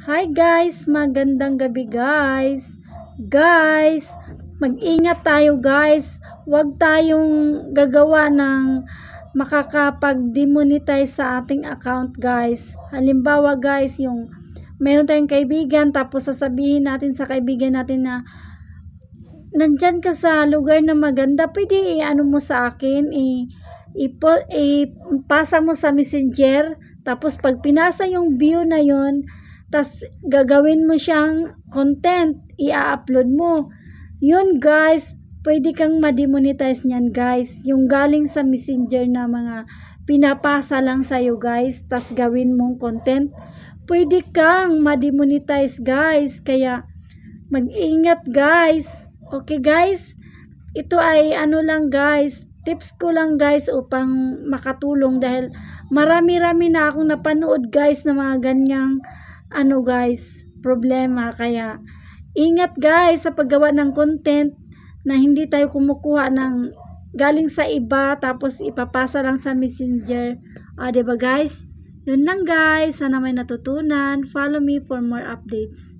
Hi guys, magandang gabi guys. Guys, mag-ingat tayo guys. Huwag tayong gagawa ng makakapag-demonetize sa ating account guys. Halimbawa guys, yung meron tayong kaibigan tapos sasabihin natin sa kaibigan natin na nandyan ka sa lugar na maganda, pwede i-ano mo sa akin, ipasa mo sa messenger, tapos pag pinasa yung view na yon, tas gagawin mo siyang content, i-upload mo. Yun guys, pwede kang ma-demonetize niyan guys. Yung galing sa messenger na mga pinapasa lang sa'yo guys, tas gawin mong content, pwede kang ma-demonetize guys. Kaya mag-ingat guys. Okay guys, ito ay ano lang guys, tips ko lang guys upang makatulong dahil marami-rami na akong napanood guys na mga ganyang ano guys, problema. Kaya ingat guys sa paggawa ng content na hindi tayo kumukuha ng galing sa iba tapos ipapasa lang sa messenger. Diba guys? Yun lang guys, sana may natutunan. Follow me for more updates.